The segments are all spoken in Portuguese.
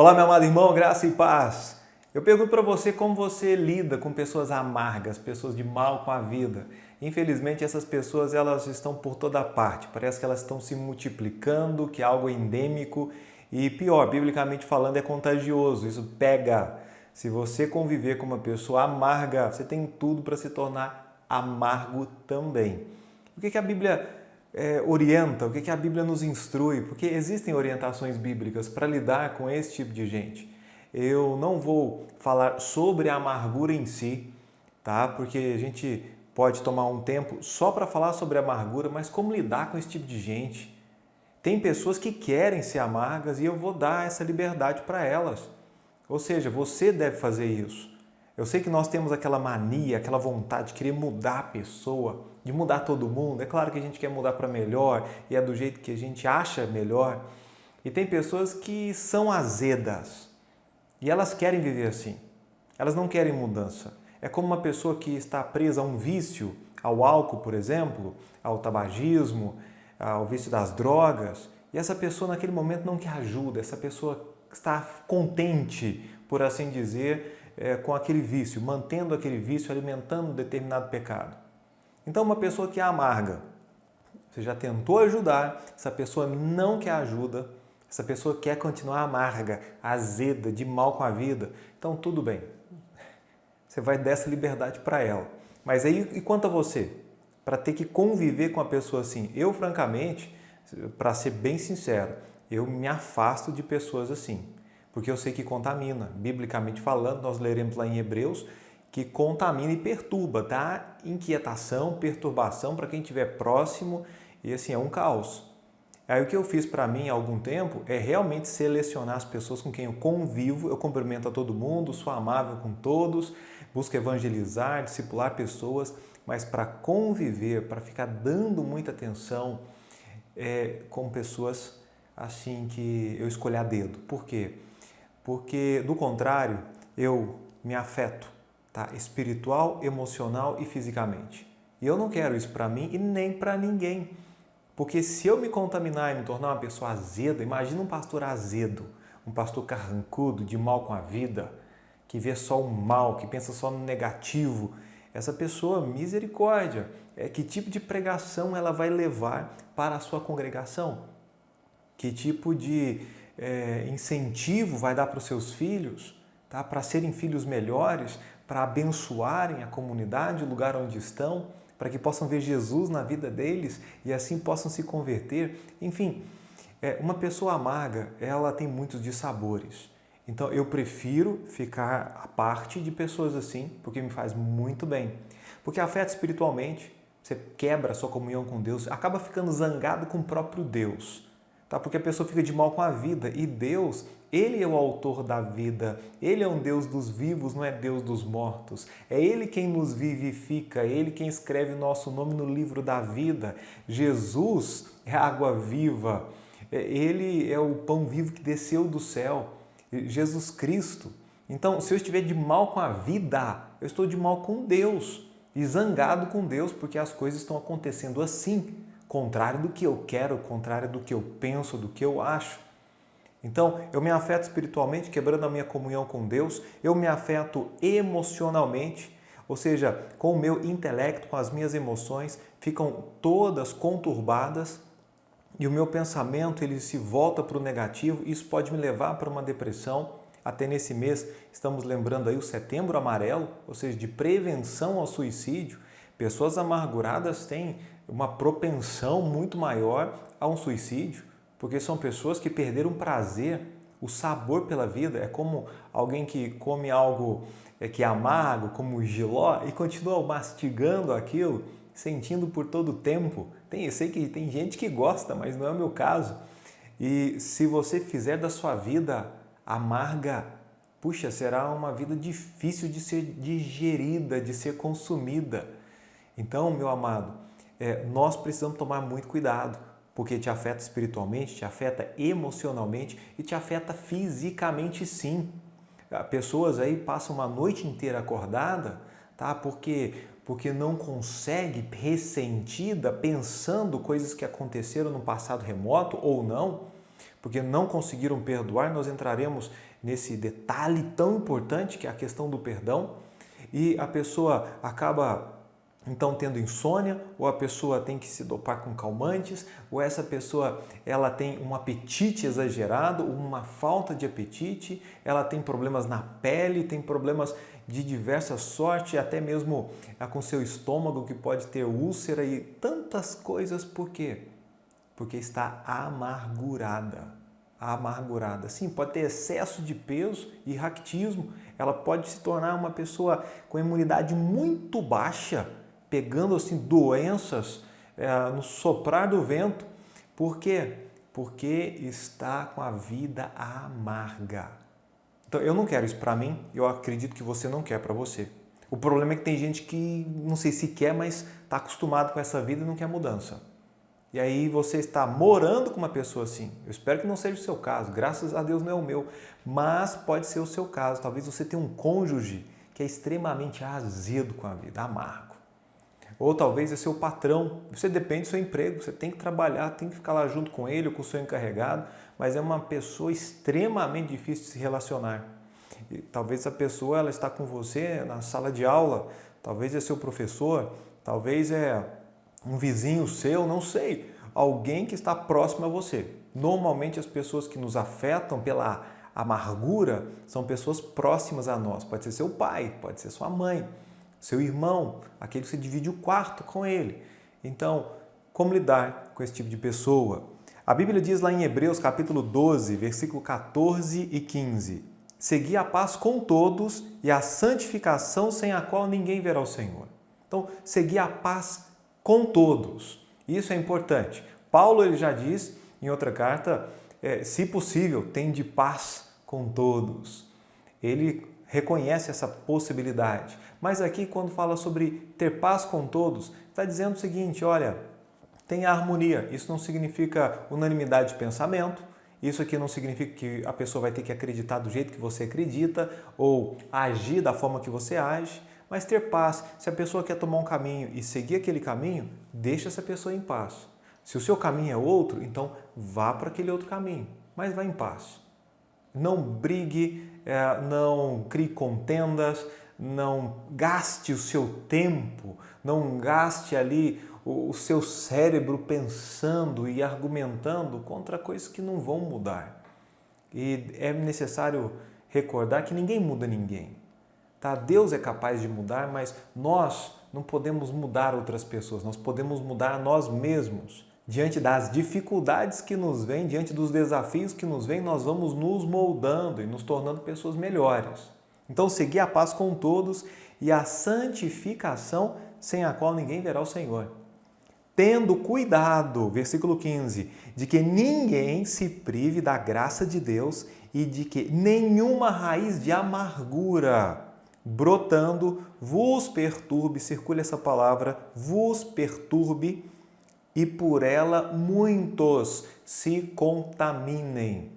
Olá, meu amado irmão, graça e paz. Eu pergunto para você como você lida com pessoas amargas, pessoas de mal com a vida. Infelizmente, essas pessoas elas estão por toda parte. Parece que elas estão se multiplicando, que é algo endêmico e pior, biblicamente falando, é contagioso. Isso pega. Se você conviver com uma pessoa amarga, você tem tudo para se tornar amargo também. O que a Bíblia orienta, o que a Bíblia nos instrui? Porque existem orientações bíblicas para lidar com esse tipo de gente. Eu não vou falar sobre a amargura em si, tá? Porque a gente pode tomar um tempo só para falar sobre a amargura, mas como lidar com esse tipo de gente? Tem pessoas que querem ser amargas e eu vou dar essa liberdade para elas. Ou seja, você deve fazer isso. Eu sei que nós temos aquela mania, aquela vontade de querer mudar a pessoa, de mudar todo mundo. É claro que a gente quer mudar para melhor e é do jeito que a gente acha melhor. E tem pessoas que são azedas e elas querem viver assim. Elas não querem mudança. É como uma pessoa que está presa a um vício, ao álcool, por exemplo, ao tabagismo, ao vício das drogas. E essa pessoa naquele momento não quer ajuda, essa pessoa está contente, por assim dizer, com aquele vício, mantendo aquele vício, alimentando um determinado pecado. Então, uma pessoa que é amarga, você já tentou ajudar, essa pessoa não quer ajuda, essa pessoa quer continuar amarga, azeda, de mal com a vida, então tudo bem. Você vai dar essa liberdade para ela. Mas aí, e quanto a você? Para ter que conviver com a pessoa assim? Eu, francamente, para ser bem sincero, eu me afasto de pessoas assim, porque eu sei que contamina. Biblicamente falando, nós leremos lá em Hebreus que contamina e perturba, dá inquietação, perturbação para quem estiver próximo e assim, é um caos. Aí o que eu fiz para mim há algum tempo é realmente selecionar as pessoas com quem eu convivo, eu cumprimento a todo mundo, sou amável com todos, busco evangelizar, discipular pessoas, mas para conviver, para ficar dando muita atenção com pessoas assim que eu escolhi a dedo. Por quê? Porque, do contrário, eu me afeto, tá? Espiritual, emocional e fisicamente. E eu não quero isso para mim e nem para ninguém. Porque se eu me contaminar e me tornar uma pessoa azeda, imagina um pastor azedo, um pastor carrancudo, de mal com a vida, que vê só o mal, que pensa só no negativo. Essa pessoa, misericórdia, que tipo de pregação ela vai levar para a sua congregação? Que tipo de incentivo vai dar para os seus filhos, tá? Para serem filhos melhores, para abençoarem a comunidade, o lugar onde estão, para que possam ver Jesus na vida deles e assim possam se converter. Enfim, uma pessoa amarga, ela tem muitos dissabores. Então eu prefiro ficar à parte de pessoas assim, porque me faz muito bem. Porque afeta espiritualmente, você quebra a sua comunhão com Deus, acaba ficando zangado com o próprio Deus. Tá? Porque a pessoa fica de mal com a vida e Deus, Ele é o autor da vida, Ele é um Deus dos vivos, não é Deus dos mortos. É Ele quem nos vivifica, é Ele quem escreve nosso nome no livro da vida. Jesus é a água viva, Ele é o pão vivo que desceu do céu, Jesus Cristo. Então, se eu estiver de mal com a vida, eu estou de mal com Deus e zangado com Deus porque as coisas estão acontecendo assim, contrário do que eu quero, contrário do que eu penso, do que eu acho. Então, eu me afeto espiritualmente, quebrando a minha comunhão com Deus, eu me afeto emocionalmente, ou seja, com o meu intelecto, com as minhas emoções, ficam todas conturbadas e o meu pensamento ele se volta para o negativo, isso pode me levar para uma depressão. Até nesse mês estamos lembrando aí o Setembro Amarelo, ou seja, de prevenção ao suicídio. Pessoas amarguradas têm uma propensão muito maior a um suicídio, porque são pessoas que perderam o prazer, o sabor pela vida. É como alguém que come algo que é amargo, como o jiló, e continua mastigando aquilo, sentindo por todo o tempo. Eu sei que tem gente que gosta, mas não é o meu caso. E se você fizer da sua vida amarga, puxa, será uma vida difícil de ser digerida, de ser consumida. Então, meu amado, nós precisamos tomar muito cuidado, porque te afeta espiritualmente, te afeta emocionalmente e te afeta fisicamente sim. Pessoas aí passam uma noite inteira acordada, tá? Porque não consegue, ressentida, pensando coisas que aconteceram no passado remoto ou não, porque não conseguiram perdoar, nós entraremos nesse detalhe tão importante que é a questão do perdão, e a pessoa acaba então tendo insônia, ou a pessoa tem que se dopar com calmantes, ou essa pessoa ela tem um apetite exagerado, uma falta de apetite, ela tem problemas na pele, tem problemas de diversa sorte, até mesmo com seu estômago que pode ter úlcera e tantas coisas. Por quê? Porque está amargurada. Amargurada. Sim, pode ter excesso de peso e raquitismo, ela pode se tornar uma pessoa com imunidade muito baixa, pegando assim doenças no soprar do vento. Por quê? Porque está com a vida amarga. Então eu não quero isso para mim, eu acredito que você não quer para você. O problema é que tem gente que não sei se quer, mas está acostumado com essa vida e não quer mudança. E aí você está morando com uma pessoa assim. Eu espero que não seja o seu caso, graças a Deus não é o meu, mas pode ser o seu caso. Talvez você tenha um cônjuge que é extremamente azedo com a vida, amargo. Ou talvez é seu patrão, você depende do seu emprego, você tem que trabalhar, tem que ficar lá junto com ele ou com o seu encarregado, mas é uma pessoa extremamente difícil de se relacionar. E talvez essa pessoa ela está com você na sala de aula, talvez é seu professor, talvez é um vizinho seu, não sei, alguém que está próximo a você. Normalmente as pessoas que nos afetam pela amargura são pessoas próximas a nós, pode ser seu pai, pode ser sua mãe, seu irmão, aquele que você divide o quarto com ele. Então, como lidar com esse tipo de pessoa? A Bíblia diz lá em Hebreus capítulo 12, versículo 14 e 15, segui a paz com todos e a santificação sem a qual ninguém verá o Senhor. Então, segui a paz com todos. Isso é importante. Paulo ele já diz em outra carta, se possível, tende paz com todos. Ele reconhece essa possibilidade. Mas aqui, quando fala sobre ter paz com todos, está dizendo o seguinte, olha, tenha harmonia. Isso não significa unanimidade de pensamento, isso aqui não significa que a pessoa vai ter que acreditar do jeito que você acredita ou agir da forma que você age, mas ter paz. Se a pessoa quer tomar um caminho e seguir aquele caminho, deixa essa pessoa em paz. Se o seu caminho é outro, então vá para aquele outro caminho, mas vá em paz. Não brigue, não crie contendas, não gaste o seu tempo, não gaste ali o seu cérebro pensando e argumentando contra coisas que não vão mudar. E é necessário recordar que ninguém muda ninguém. Tá? Deus é capaz de mudar, mas nós não podemos mudar outras pessoas, nós podemos mudar nós mesmos. Diante das dificuldades que nos vêm, diante dos desafios que nos vêm, nós vamos nos moldando e nos tornando pessoas melhores. Então, seguir a paz com todos e a santificação sem a qual ninguém verá o Senhor. Tendo cuidado, versículo 15, de que ninguém se prive da graça de Deus e de que nenhuma raiz de amargura brotando vos perturbe, circule essa palavra, vos perturbe, e por ela muitos se contaminem.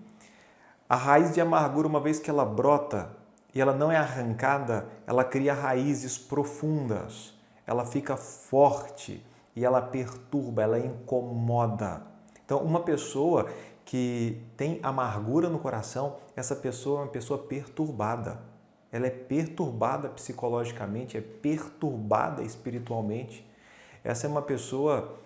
A raiz de amargura, uma vez que ela brota e ela não é arrancada, ela cria raízes profundas, ela fica forte e ela perturba, ela incomoda. Então, uma pessoa que tem amargura no coração, essa pessoa é uma pessoa perturbada. Ela é perturbada psicologicamente, é perturbada espiritualmente. Essa é uma pessoa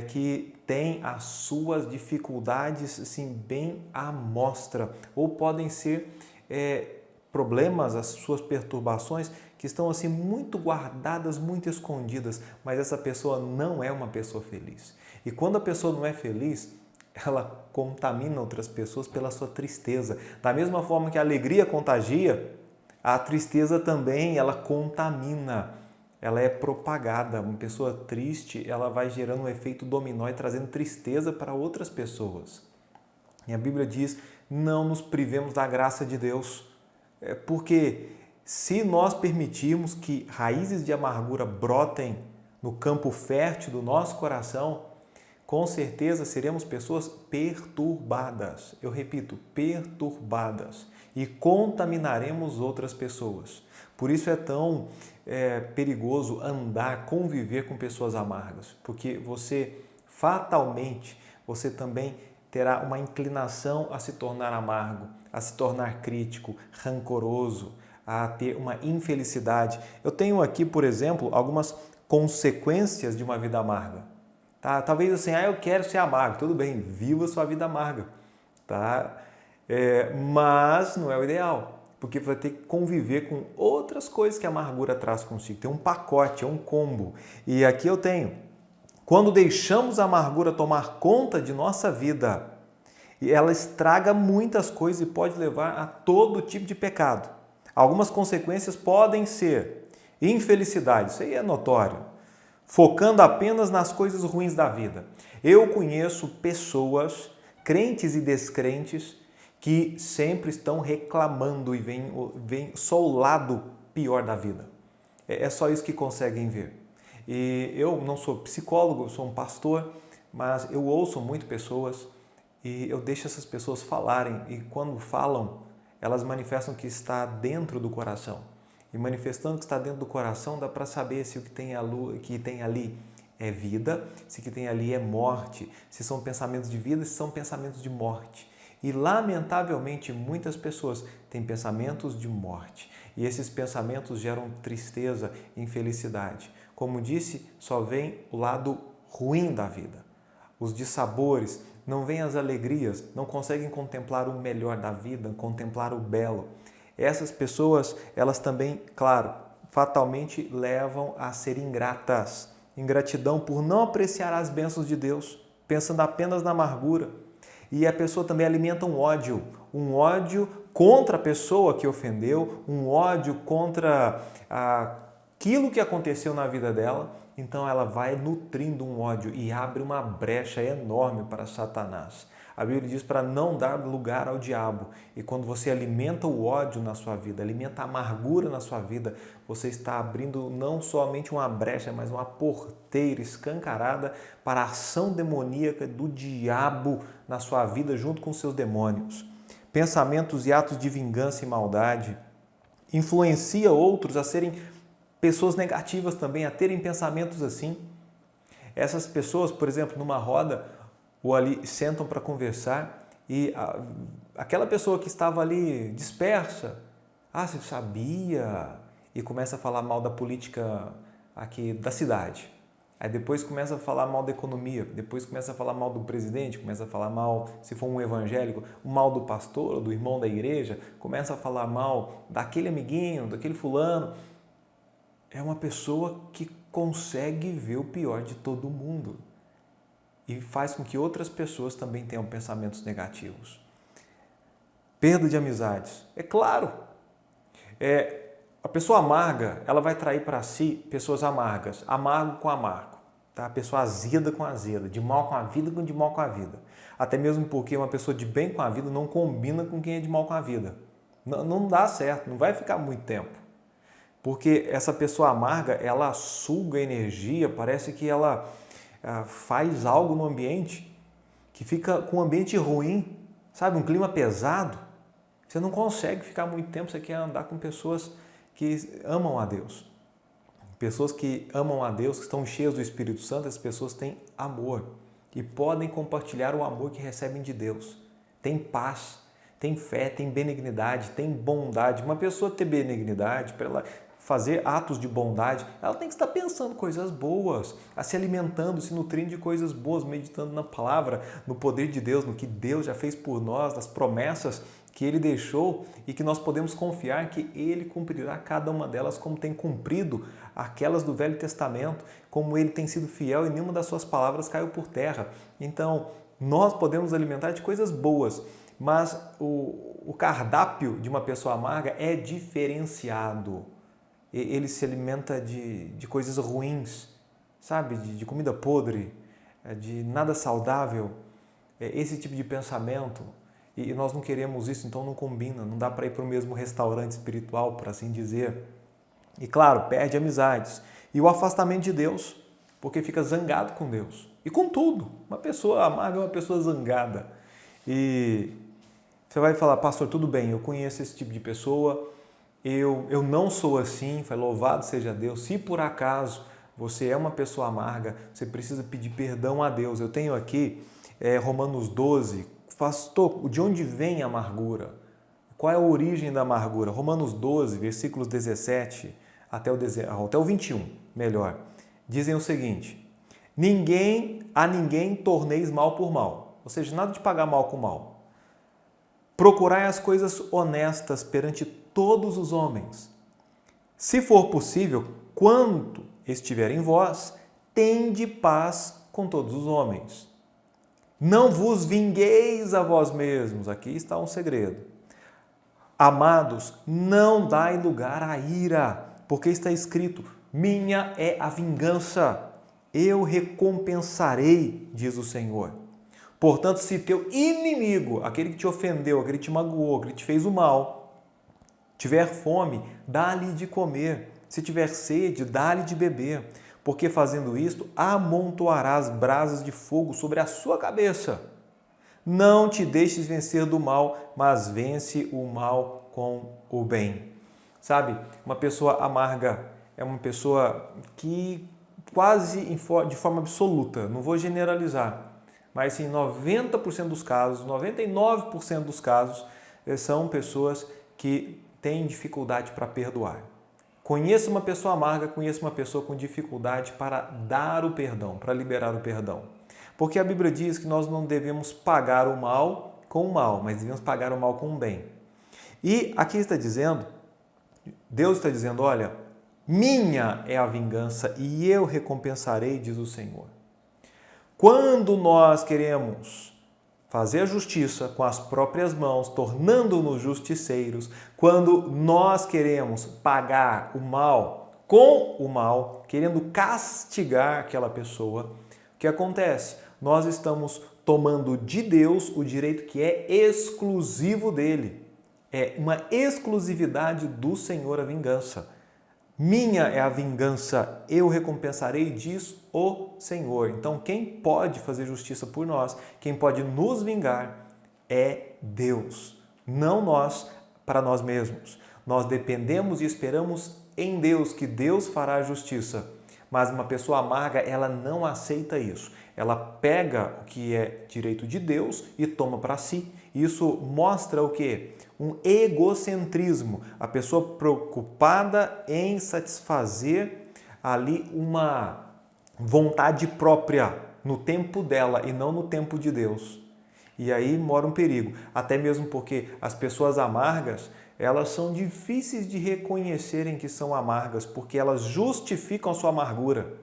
que tem as suas dificuldades assim, bem à mostra, ou podem ser problemas, as suas perturbações que estão assim muito guardadas, muito escondidas, mas essa pessoa não é uma pessoa feliz. E quando a pessoa não é feliz, ela contamina outras pessoas pela sua tristeza. Da mesma forma que a alegria contagia, a tristeza também, ela contamina. Ela é propagada. Uma pessoa triste, ela vai gerando um efeito dominó e trazendo tristeza para outras pessoas. E a Bíblia diz, não nos privemos da graça de Deus, porque se nós permitirmos que raízes de amargura brotem no campo fértil do nosso coração, com certeza seremos pessoas perturbadas. Eu repito, perturbadas. E contaminaremos outras pessoas. Por isso é tão perigoso andar, conviver com pessoas amargas, porque você fatalmente, você também terá uma inclinação a se tornar amargo, a se tornar crítico, rancoroso, a ter uma infelicidade. Eu tenho aqui, por exemplo, algumas consequências de uma vida amarga. Tá? Talvez assim, eu quero ser amargo. Tudo bem, viva sua vida amarga. Tá? Mas não é o ideal, porque vai ter que conviver com outras coisas que a amargura traz consigo. Tem um pacote, é um combo. E aqui eu tenho. Quando deixamos a amargura tomar conta de nossa vida, ela estraga muitas coisas e pode levar a todo tipo de pecado. Algumas consequências podem ser infelicidade, isso aí é notório, focando apenas nas coisas ruins da vida. Eu conheço pessoas, crentes e descrentes, que sempre estão reclamando e veem só o lado pior da vida. É só isso que conseguem ver. E eu não sou psicólogo, eu sou um pastor, mas eu ouço muito pessoas e eu deixo essas pessoas falarem. E quando falam, elas manifestam o que está dentro do coração. E manifestando o que está dentro do coração, dá para saber se o que tem ali é vida, se o que tem ali é morte, se são pensamentos de vida, se são pensamentos de morte. E, lamentavelmente, muitas pessoas têm pensamentos de morte. E esses pensamentos geram tristeza e infelicidade. Como disse, só vem o lado ruim da vida. Os dissabores, não vêm as alegrias, não conseguem contemplar o melhor da vida, contemplar o belo. Essas pessoas, elas também, claro, fatalmente levam a ser ingratas. Ingratidão por não apreciar as bênçãos de Deus, pensando apenas na amargura. E a pessoa também alimenta um ódio contra a pessoa que ofendeu, um ódio contra aquilo que aconteceu na vida dela. Então ela vai nutrindo um ódio e abre uma brecha enorme para Satanás. A Bíblia diz para não dar lugar ao diabo. E quando você alimenta o ódio na sua vida, alimenta a amargura na sua vida, você está abrindo não somente uma brecha, mas uma porteira escancarada para a ação demoníaca do diabo na sua vida junto com seus demônios. Pensamentos e atos de vingança e maldade influencia outros a serem pessoas negativas também, a terem pensamentos assim. Essas pessoas, por exemplo, numa roda, ou ali sentam para conversar e aquela pessoa que estava ali dispersa, você sabia? E começa a falar mal da política aqui da cidade. Aí depois começa a falar mal da economia, depois começa a falar mal do presidente, começa a falar mal, se for um evangélico, mal do pastor ou do irmão da igreja, começa a falar mal daquele amiguinho, daquele fulano. É uma pessoa que consegue ver o pior de todo mundo e faz com que outras pessoas também tenham pensamentos negativos. Perda de amizades. É claro, a pessoa amarga, ela vai trair para si pessoas amargas, amargo com amargo, tá? A pessoa azeda com azeda, de mal com a vida com de mal com a vida. Até mesmo porque uma pessoa de bem com a vida não combina com quem é de mal com a vida. Não dá certo, não vai ficar muito tempo. Porque essa pessoa amarga, ela suga energia, parece que ela faz algo no ambiente que fica com um ambiente ruim, sabe? Um clima pesado. Você não consegue ficar muito tempo, você quer andar com pessoas que amam a Deus. Pessoas que amam a Deus, que estão cheias do Espírito Santo, essas pessoas têm amor e podem compartilhar o amor que recebem de Deus. Tem paz, tem fé, tem benignidade, tem bondade. Uma pessoa ter benignidade, para ela fazer atos de bondade, ela tem que estar pensando coisas boas, se alimentando, se nutrindo de coisas boas, meditando na palavra, no poder de Deus, no que Deus já fez por nós, nas promessas que Ele deixou e que nós podemos confiar que Ele cumprirá cada uma delas como tem cumprido aquelas do Velho Testamento, como Ele tem sido fiel e nenhuma das suas palavras caiu por terra. Então, nós podemos alimentar de coisas boas, mas o cardápio de uma pessoa amarga é diferenciado. Ele se alimenta de coisas ruins, sabe? De comida podre, de nada saudável, esse tipo de pensamento. E nós não queremos isso, então não combina, não dá para ir para o mesmo restaurante espiritual, por assim dizer. E claro, perde amizades. E o afastamento de Deus, porque fica zangado com Deus. E com tudo. Uma pessoa amarga é uma pessoa zangada. E você vai falar, pastor, tudo bem, eu conheço esse tipo de pessoa, eu não sou assim, foi louvado seja Deus. Se por acaso você é uma pessoa amarga, você precisa pedir perdão a Deus. Eu tenho aqui Romanos 12, pastor, de onde vem a amargura? Qual é a origem da amargura? Romanos 12, versículos 17 até o 21, melhor, dizem o seguinte: a ninguém torneis mal por mal, ou seja, nada de pagar mal com mal. Procurai as coisas honestas perante todos os homens. Se for possível, quanto estiver em vós, tende paz com todos os homens. Não vos vingueis a vós mesmos. Aqui está um segredo. Amados, não dai lugar à ira, porque está escrito: minha é a vingança, eu recompensarei, diz o Senhor. Portanto, se teu inimigo, aquele que te ofendeu, aquele que te magoou, aquele que te fez o mal, tiver fome, dá-lhe de comer. Se tiver sede, dá-lhe de beber. Porque fazendo isto, amontoarás brasas de fogo sobre a sua cabeça. Não te deixes vencer do mal, mas vence o mal com o bem. Sabe, uma pessoa amarga é uma pessoa que quase de forma absoluta, não vou generalizar, mas em 90% dos casos, 99% dos casos, são pessoas que têm dificuldade para perdoar. Conheça uma pessoa amarga, conheça uma pessoa com dificuldade para dar o perdão, para liberar o perdão. Porque a Bíblia diz que nós não devemos pagar o mal com o mal, mas devemos pagar o mal com o bem. E aqui está dizendo, Deus está dizendo, olha, minha é a vingança e eu recompensarei, diz o Senhor. Quando nós queremos fazer a justiça com as próprias mãos, tornando-nos justiceiros, quando nós queremos pagar o mal com o mal, querendo castigar aquela pessoa, o que acontece? Nós estamos tomando de Deus o direito que é exclusivo dele. É uma exclusividade do Senhor a vingança. Minha é a vingança, eu recompensarei, diz o Senhor. Então, quem pode fazer justiça por nós, quem pode nos vingar, é Deus, não nós para nós mesmos. Nós dependemos e esperamos em Deus, que Deus fará a justiça. Mas uma pessoa amarga, ela não aceita isso. Ela pega o que é direito de Deus e toma para si. Isso mostra o quê? Um egocentrismo. A pessoa preocupada em satisfazer ali uma vontade própria no tempo dela e não no tempo de Deus. E aí mora um perigo. Até mesmo porque as pessoas amargas, elas são difíceis de reconhecerem que são amargas, porque elas justificam a sua amargura.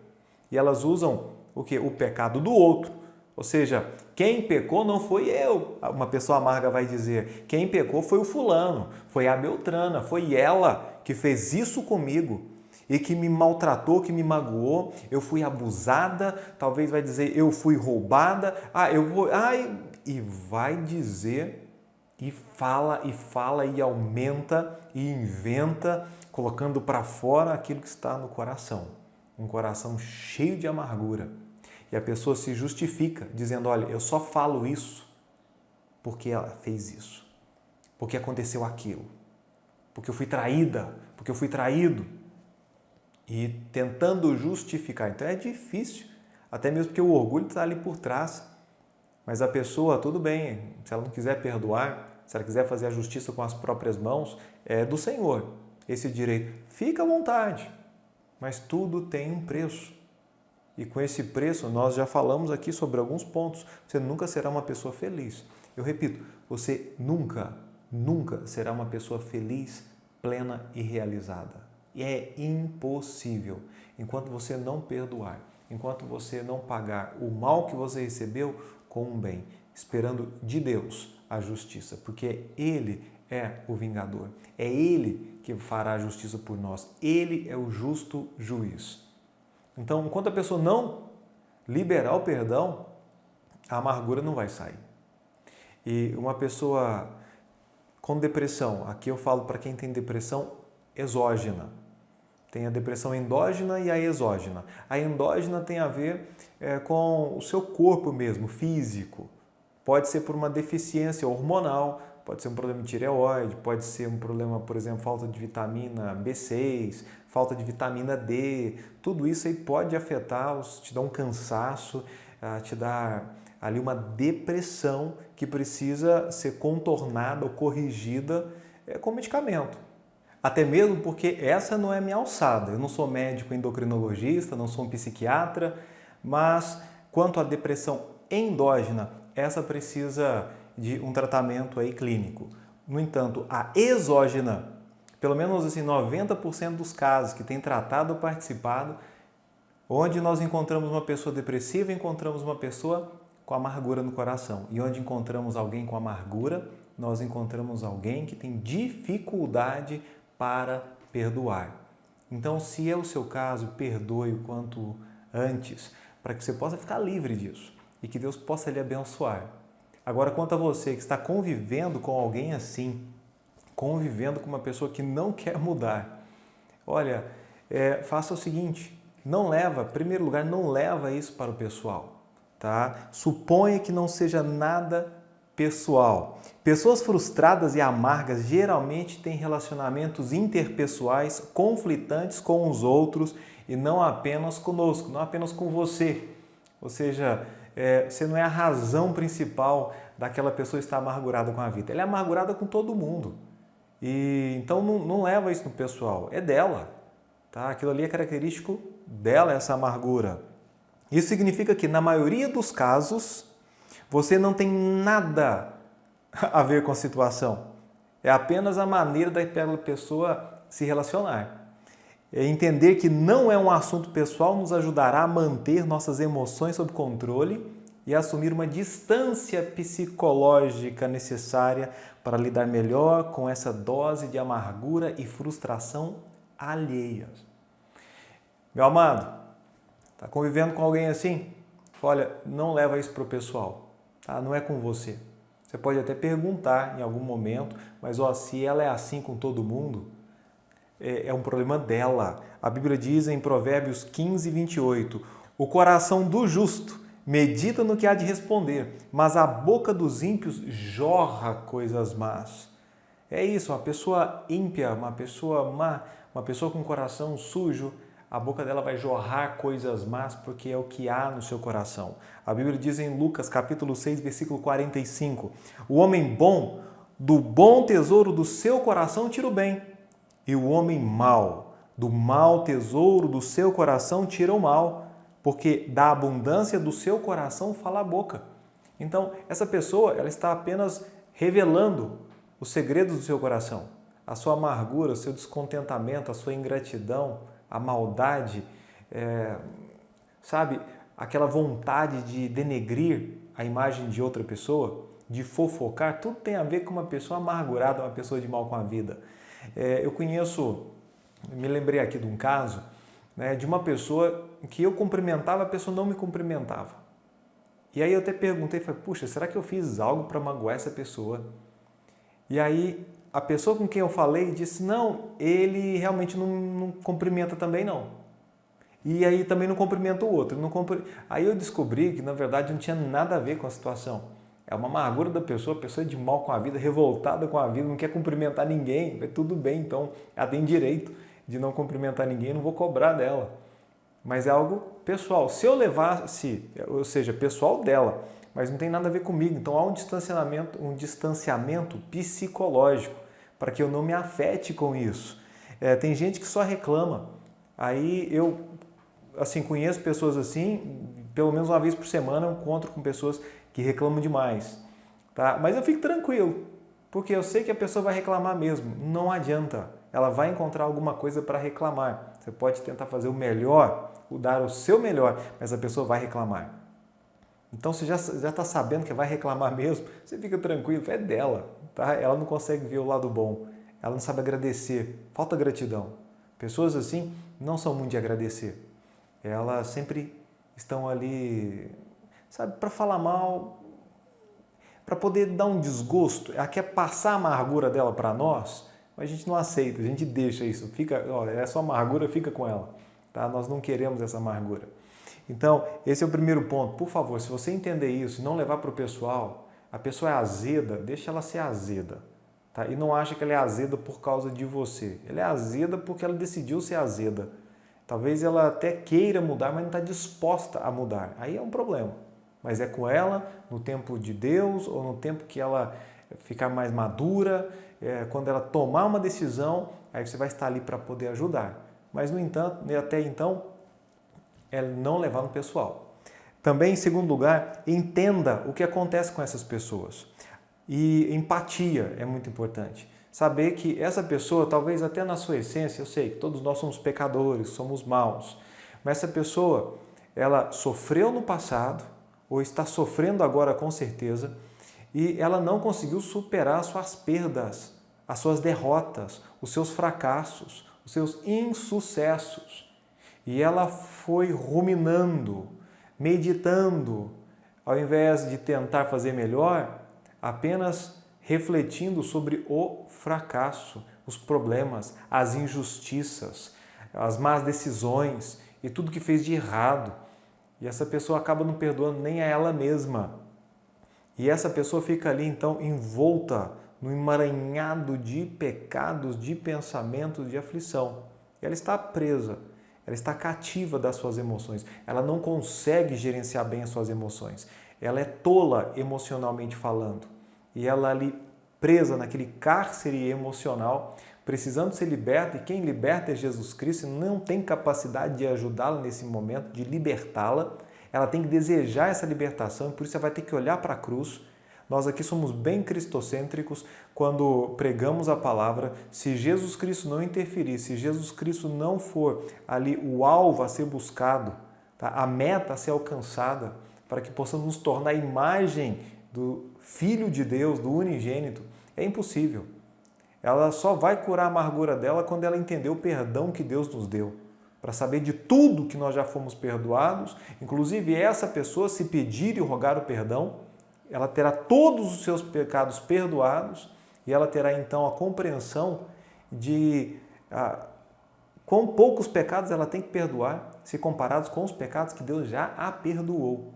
E elas usam o quê? O pecado do outro. Ou seja, quem pecou não foi eu. Uma pessoa amarga vai dizer, quem pecou foi o fulano, foi a Beltrana, foi ela que fez isso comigo e que me maltratou, que me magoou, eu fui abusada, talvez vai dizer, eu fui roubada, e vai dizer e fala e aumenta e inventa, colocando para fora aquilo que está no coração. Um coração cheio de amargura. E a pessoa se justifica, dizendo, olha, eu só falo isso porque ela fez isso, porque aconteceu aquilo, porque eu fui traída, porque eu fui traído. E tentando justificar. Então é difícil, até mesmo porque o orgulho está ali por trás. Mas a pessoa, tudo bem, se ela não quiser perdoar, se ela quiser fazer a justiça com as próprias mãos, é do Senhor esse direito. Fica à vontade, mas tudo tem um preço. E com esse preço, nós já falamos aqui sobre alguns pontos. Você nunca será uma pessoa feliz. Eu repito, você nunca será uma pessoa feliz, plena e realizada. E é impossível enquanto você não perdoar, enquanto você não pagar o mal que você recebeu com um bem, esperando de Deus a justiça, porque Ele é o vingador, é Ele que fará a justiça por nós, Ele é o justo juiz. Então, enquanto a pessoa não liberar o perdão, a amargura não vai sair. E uma pessoa com depressão, aqui eu falo para quem tem depressão exógena, tem a depressão endógena e a exógena. A endógena tem a ver com o seu corpo mesmo, físico. Pode ser por uma deficiência hormonal, pode ser um problema de tireoide, pode ser um problema, por exemplo, falta de vitamina B6, falta de vitamina D. Tudo isso aí pode afetar, te dá um cansaço, te dar ali uma depressão que precisa ser contornada ou corrigida com medicamento. Até mesmo porque essa não é minha alçada. Eu não sou médico endocrinologista, não sou um psiquiatra, mas quanto à depressão endógena, essa precisa de um tratamento aí clínico. No entanto, a exógena, pelo menos assim, 90% dos casos que tem tratado ou participado, onde nós encontramos uma pessoa depressiva, encontramos uma pessoa com amargura no coração. E onde encontramos alguém com amargura, nós encontramos alguém que tem dificuldade para perdoar. Então, se é o seu caso, perdoe o quanto antes, para que você possa ficar livre disso e que Deus possa lhe abençoar. Agora, quanto a você que está convivendo com alguém assim, convivendo com uma pessoa que não quer mudar, olha, faça o seguinte, em primeiro lugar, não leva isso para o pessoal, tá? Suponha que não seja nada pessoal. Pessoas frustradas e amargas geralmente têm relacionamentos interpessoais conflitantes com os outros e não apenas conosco, não apenas com você. Ou seja, você não é a razão principal daquela pessoa estar amargurada com a vida. Ela é amargurada com todo mundo. E então não leva isso no pessoal, é dela. Tá? Aquilo ali é característico dela, essa amargura. Isso significa que, na maioria dos casos, você não tem nada a ver com a situação. É apenas a maneira daquela pessoa se relacionar. Entender que não é um assunto pessoal nos ajudará a manter nossas emoções sob controle e assumir uma distância psicológica necessária para lidar melhor com essa dose de amargura e frustração alheias. Meu amado, está convivendo com alguém assim? Olha, não leva isso para o pessoal, tá? Não é com você. Você pode até perguntar em algum momento, mas se ela é assim com todo mundo, é um problema dela. A Bíblia diz em Provérbios 15, 28, o coração do justo medita no que há de responder, mas a boca dos ímpios jorra coisas más. É isso, uma pessoa ímpia, uma pessoa má, uma pessoa com o coração sujo, a boca dela vai jorrar coisas más porque é o que há no seu coração. A Bíblia diz em Lucas capítulo 6, versículo 45, o homem bom, do bom tesouro do seu coração tira o bem, e o homem mau, do mau tesouro do seu coração tira o mal, porque da abundância do seu coração fala a boca. Então, essa pessoa ela está apenas revelando os segredos do seu coração, a sua amargura, o seu descontentamento, a sua ingratidão, a maldade, sabe, aquela vontade de denegrir a imagem de outra pessoa, de fofocar, tudo tem a ver com uma pessoa amargurada, uma pessoa de mal com a vida. Me lembrei aqui de um caso, de uma pessoa que eu cumprimentava, a pessoa não me cumprimentava. E aí eu até perguntei, puxa, será que eu fiz algo para magoar essa pessoa? E aí a pessoa com quem eu falei disse, não, ele realmente não cumprimenta também não. E aí também não cumprimenta o outro. Aí eu descobri que na verdade não tinha nada a ver com a situação. É uma amargura da pessoa, a pessoa é de mal com a vida, revoltada com a vida, não quer cumprimentar ninguém, tudo bem, então ela tem direito de não cumprimentar ninguém, não vou cobrar dela. Mas é algo pessoal. Se eu levasse, ou seja, pessoal dela, mas não tem nada a ver comigo, então há um distanciamento psicológico para que eu não me afete com isso. Tem gente que só reclama. Aí eu conheço pessoas assim, pelo menos uma vez por semana eu encontro com pessoas que reclamam demais. Tá? Mas eu fico tranquilo, porque eu sei que a pessoa vai reclamar mesmo. Não adianta. Ela vai encontrar alguma coisa para reclamar. Você pode tentar fazer o melhor, dar o seu melhor, mas a pessoa vai reclamar. Então, você já está sabendo que vai reclamar mesmo, você fica tranquilo, é dela. Tá? Ela não consegue ver o lado bom, ela não sabe agradecer, falta gratidão. Pessoas assim não são muito de agradecer. Elas sempre estão ali, sabe, para falar mal, para poder dar um desgosto. Ela quer passar a amargura dela para nós, mas a gente não aceita, a gente deixa isso. Essa amargura fica com ela. Tá? Nós não queremos essa amargura. Então, esse é o primeiro ponto. Por favor, se você entender isso e não levar para o pessoal, a pessoa é azeda, deixa ela ser azeda. Tá? E não acha que ela é azeda por causa de você. Ela é azeda porque ela decidiu ser azeda. Talvez ela até queira mudar, mas não está disposta a mudar. Aí é um problema. mas é com ela no tempo de Deus ou no tempo que ela ficar mais madura, quando ela tomar uma decisão, aí você vai estar ali para poder ajudar. Mas, no entanto, até então, é não levar no pessoal. Também, em segundo lugar, entenda o que acontece com essas pessoas. E empatia é muito importante. Saber que essa pessoa, talvez até na sua essência, eu sei que todos nós somos pecadores, somos maus, mas essa pessoa, ela sofreu no passado, ou está sofrendo agora com certeza, e ela não conseguiu superar as suas perdas, as suas derrotas, os seus fracassos, os seus insucessos. E ela foi ruminando, meditando, ao invés de tentar fazer melhor, apenas refletindo sobre o fracasso, os problemas, as injustiças, as más decisões e tudo que fez de errado. E essa pessoa acaba não perdoando nem a ela mesma. E essa pessoa fica ali, então, envolta no emaranhado de pecados, de pensamentos, de aflição. Ela está presa, ela está cativa das suas emoções. Ela não consegue gerenciar bem as suas emoções. Ela é tola emocionalmente falando. E ela ali presa naquele cárcere emocional, precisando ser liberta. E quem liberta é Jesus Cristo, não tem capacidade de ajudá-la nesse momento, de libertá-la. Ela tem que desejar essa libertação, e por isso ela vai ter que olhar para a cruz. Nós aqui somos bem cristocêntricos quando pregamos a palavra. Se Jesus Cristo não interferir, se Jesus Cristo não for ali o alvo a ser buscado, tá? A meta a ser alcançada, para que possamos nos tornar a imagem do Filho de Deus, do unigênito, é impossível. Ela só vai curar a amargura dela quando ela entender o perdão que Deus nos deu. Para saber de tudo que nós já fomos perdoados, inclusive essa pessoa, se pedir e rogar o perdão, ela terá todos os seus pecados perdoados e ela terá então a compreensão de quão poucos pecados ela tem que perdoar se comparados com os pecados que Deus já a perdoou.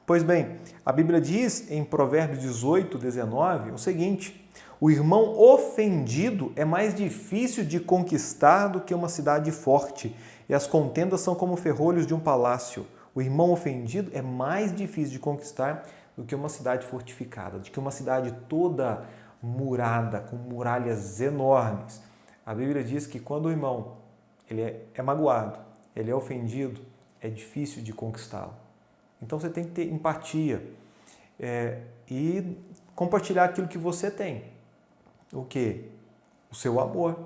Pois bem, a Bíblia diz em Provérbios 18, 19 o seguinte: o irmão ofendido é mais difícil de conquistar do que uma cidade forte, e as contendas são como ferrolhos de um palácio. O irmão ofendido é mais difícil de conquistar do que uma cidade fortificada, do que uma cidade toda murada, com muralhas enormes. A Bíblia diz que quando o irmão ele é magoado, ele é ofendido, é difícil de conquistá-lo. Então você tem que ter empatia e compartilhar aquilo que você tem. O quê? O seu amor,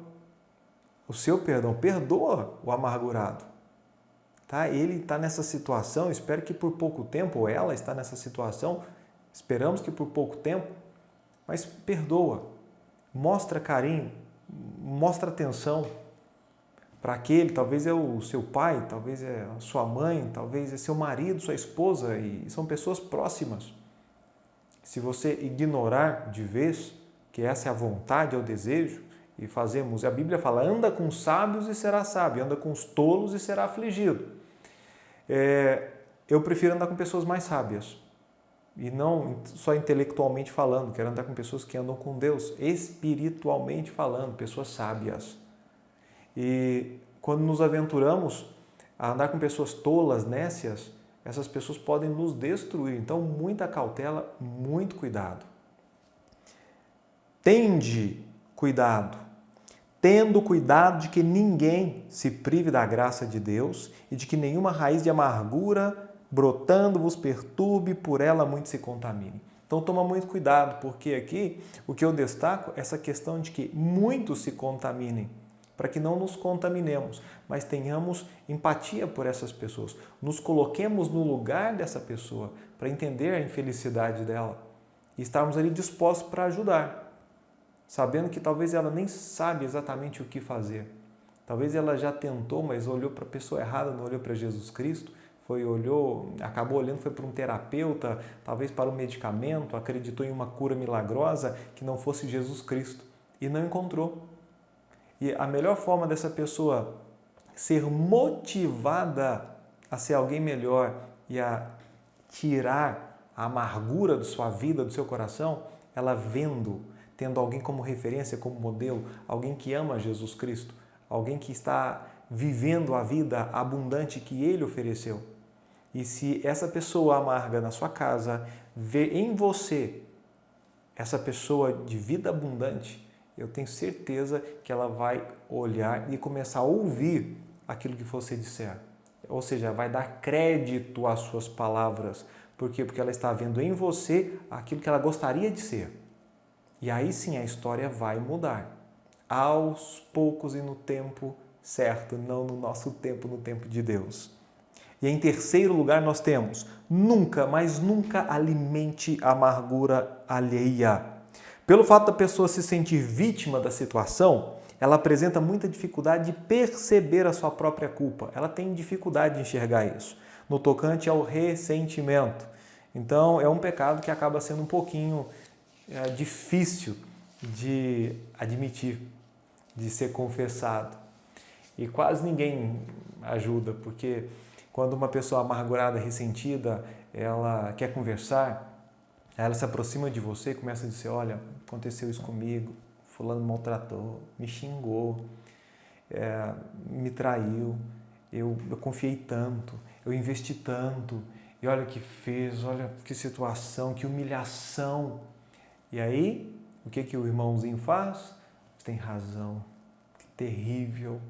o seu perdão. Perdoa o amargurado. Tá? Ele está nessa situação, espero que por pouco tempo, ou ela está nessa situação, esperamos que por pouco tempo, mas perdoa. Mostra carinho, mostra atenção para aquele, talvez é o seu pai, talvez é a sua mãe, talvez é seu marido, sua esposa, e são pessoas próximas. Se você ignorar de vez que essa é a vontade, é o desejo, e fazemos, a Bíblia fala, anda com os sábios e será sábio, anda com os tolos e será afligido. Eu prefiro andar com pessoas mais sábias, e não só intelectualmente falando, quero andar com pessoas que andam com Deus, espiritualmente falando, pessoas sábias. E quando nos aventuramos a andar com pessoas tolas, nécias, essas pessoas podem nos destruir. Então, muita cautela, muito cuidado. Tende cuidado, tendo cuidado de que ninguém se prive da graça de Deus e de que nenhuma raiz de amargura brotando vos perturbe, por ela muito se contamine. Então toma muito cuidado, porque aqui o que eu destaco é essa questão de que muitos se contaminem, para que não nos contaminemos, mas tenhamos empatia por essas pessoas, nos coloquemos no lugar dessa pessoa, para entender a infelicidade dela e estarmos ali dispostos para ajudar, sabendo que talvez ela nem sabe exatamente o que fazer. Talvez ela já tentou, mas olhou para a pessoa errada, não olhou para Jesus Cristo, acabou olhando, foi para um terapeuta, talvez para um medicamento, acreditou em uma cura milagrosa que não fosse Jesus Cristo e não encontrou. E a melhor forma dessa pessoa ser motivada a ser alguém melhor e a tirar a amargura da sua vida, do seu coração, ela tendo alguém como referência, como modelo, alguém que ama Jesus Cristo, alguém que está vivendo a vida abundante que Ele ofereceu. E se essa pessoa amarga na sua casa vê em você essa pessoa de vida abundante, eu tenho certeza que ela vai olhar e começar a ouvir aquilo que você disser. Ou seja, vai dar crédito às suas palavras. Por quê? Porque ela está vendo em você aquilo que ela gostaria de ser. E aí sim a história vai mudar. Aos poucos e no tempo certo, não no nosso tempo, no tempo de Deus. E em terceiro lugar nós temos: nunca, mas nunca alimente a amargura alheia. Pelo fato da pessoa se sentir vítima da situação, ela apresenta muita dificuldade de perceber a sua própria culpa. Ela tem dificuldade de enxergar isso. No tocante ao ressentimento. Então, é um pecado que acaba sendo um pouquinho difícil de admitir, de ser confessado. E quase ninguém ajuda, porque quando uma pessoa amargurada, ressentida, ela quer conversar, ela se aproxima de você e começa a dizer: olha, aconteceu isso comigo, fulano me maltratou, me xingou, me traiu, eu confiei tanto, eu investi tanto, e olha o que fez, olha que situação, que humilhação. E aí, o que o irmãozinho faz? Você tem razão, que terrível,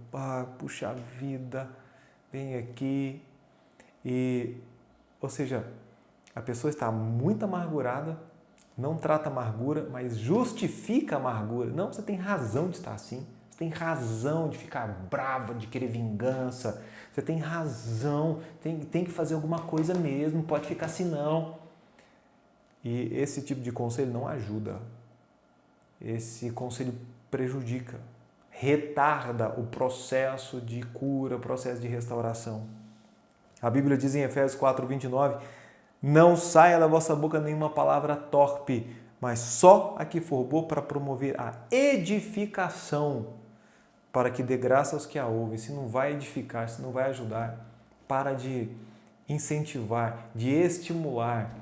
puxa vida, vem aqui. Ou seja, a pessoa está muito amargurada, não trata a amargura, mas justifica a amargura. Não, você tem razão de estar assim, você tem razão de ficar brava, de querer vingança, você tem razão, tem que fazer alguma coisa mesmo, não pode ficar assim não. E esse tipo de conselho não ajuda. Esse conselho prejudica, retarda o processo de cura, o processo de restauração. A Bíblia diz em Efésios 4:29, não saia da vossa boca nenhuma palavra torpe, mas só a que for boa para promover a edificação, para que dê graça aos que a ouvem. Se não vai edificar, se não vai ajudar, para de incentivar, de estimular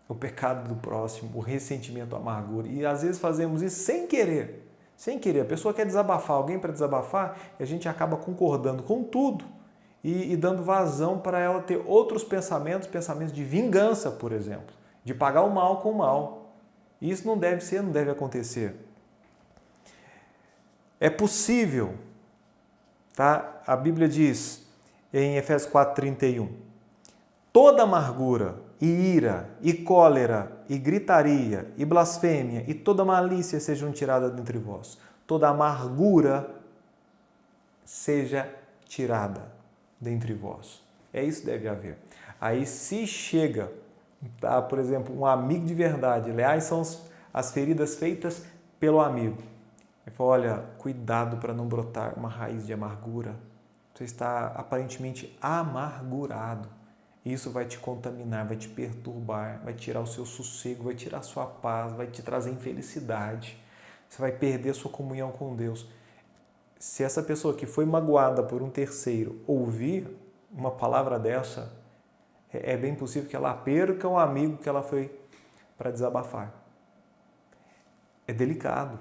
o pecado do próximo, o ressentimento, a amargura. E às vezes fazemos isso sem querer. Sem querer. A pessoa quer desabafar, alguém para desabafar, e a gente acaba concordando com tudo e dando vazão para ela ter outros pensamentos de vingança, por exemplo, de pagar o mal com o mal. Isso não deve ser, não deve acontecer. É possível, tá? A Bíblia diz em Efésios 4:31, toda amargura e ira, e cólera, e gritaria, e blasfêmia, e toda malícia sejam tiradas dentre vós. Toda amargura seja tirada dentre vós. É isso que deve haver. Aí se chega, tá, por exemplo, um amigo de verdade, leais são as feridas feitas pelo amigo. Ele fala: olha, cuidado para não brotar uma raiz de amargura. Você está aparentemente amargurado. Isso vai te contaminar, vai te perturbar, vai tirar o seu sossego, vai tirar a sua paz, vai te trazer infelicidade. Você vai perder a sua comunhão com Deus. Se essa pessoa que foi magoada por um terceiro ouvir uma palavra dessa, é bem possível que ela perca o amigo que ela foi para desabafar. É delicado,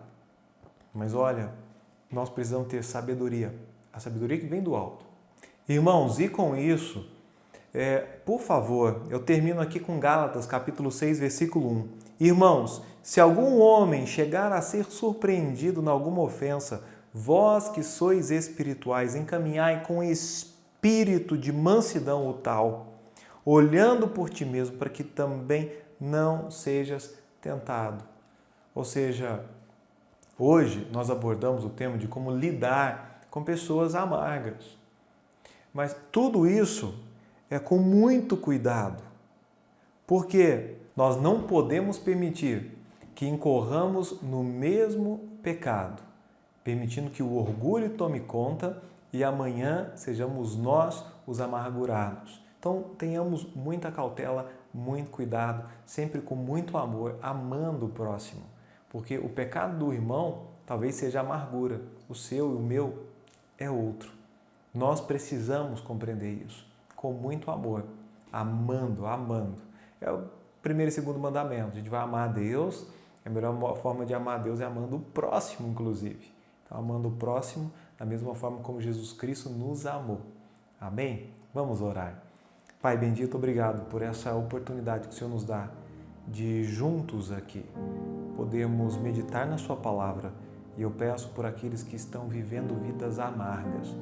mas olha, nós precisamos ter sabedoria, a sabedoria que vem do alto. Irmãos, e com isso, por favor, eu termino aqui com Gálatas, capítulo 6, versículo 1. Irmãos, se algum homem chegar a ser surpreendido em alguma ofensa, vós que sois espirituais, encaminhai com espírito de mansidão o tal, olhando por ti mesmo, para que também não sejas tentado. Ou seja, hoje nós abordamos o tema de como lidar com pessoas amargas. Mas tudo isso é com muito cuidado, porque nós não podemos permitir que incorramos no mesmo pecado, permitindo que o orgulho tome conta e amanhã sejamos nós os amargurados. Então tenhamos muita cautela, muito cuidado, sempre com muito amor, amando o próximo, porque o pecado do irmão talvez seja amargura, o seu e o meu é outro. Nós precisamos compreender isso com muito amor, amando. É o primeiro e segundo mandamento. A gente vai amar a Deus, a melhor forma de amar a Deus é amando o próximo, inclusive. Então, amando o próximo da mesma forma como Jesus Cristo nos amou. Amém? Vamos orar. Pai bendito, obrigado por essa oportunidade que o Senhor nos dá de juntos aqui podermos meditar na Sua palavra. E eu peço por aqueles que estão vivendo vidas amargas,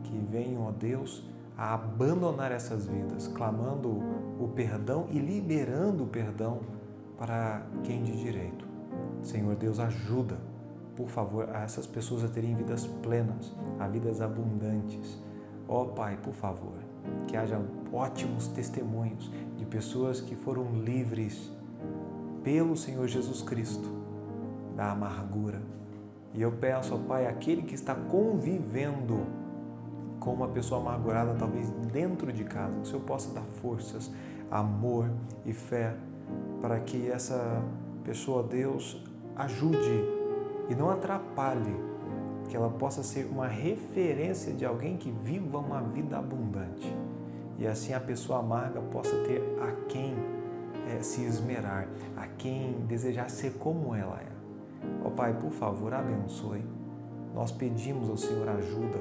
que venham, ó Deus, a abandonar essas vidas, clamando o perdão e liberando o perdão para quem de direito. Senhor Deus, ajuda, por favor, a essas pessoas a terem vidas plenas, a vidas abundantes. Ó Pai, por favor, que haja ótimos testemunhos de pessoas que foram livres pelo Senhor Jesus Cristo da amargura. E eu peço, ó Pai, aquele que está convivendo com uma pessoa amargurada, talvez dentro de casa, que o Senhor possa dar forças, amor e fé para que essa pessoa, Deus, ajude e não atrapalhe, que ela possa ser uma referência de alguém que viva uma vida abundante. E assim a pessoa amarga possa ter a quem se esmerar, a quem desejar ser como ela é. Ó Pai, por favor, abençoe. Nós pedimos ao Senhor ajuda,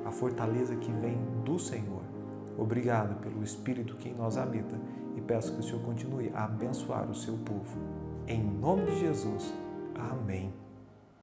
a fortaleza que vem do Senhor. Obrigado pelo Espírito que em nós habita e peço que o Senhor continue a abençoar o seu povo. Em nome de Jesus. Amém.